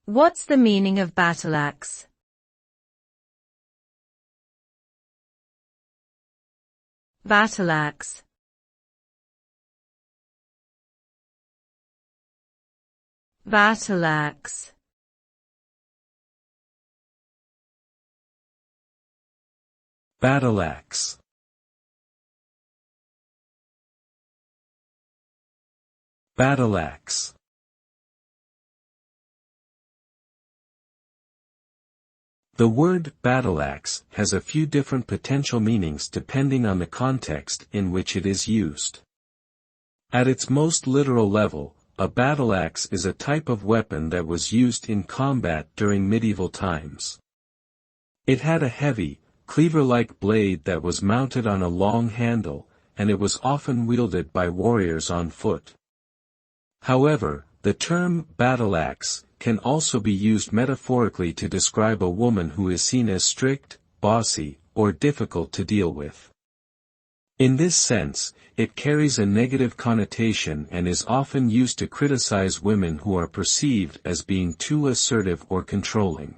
What's the meaning of battleaxe? Battleaxe. Battleaxe. Battleaxe. Battleaxe. The word battleaxe has a few different potential meanings depending on the context in which it is used. At its most literal level, a battleaxe is a type of weapon that was used in combat during medieval times. It had a heavy, cleaver-like blade that was mounted on a long handle, and it was often wielded by warriors on foot. However, the term battleaxe can also be used metaphorically to describe a woman who is seen as strict, bossy, or difficult to deal with. In this sense, it carries a negative connotation and is often used to criticize women who are perceived as being too assertive or controlling.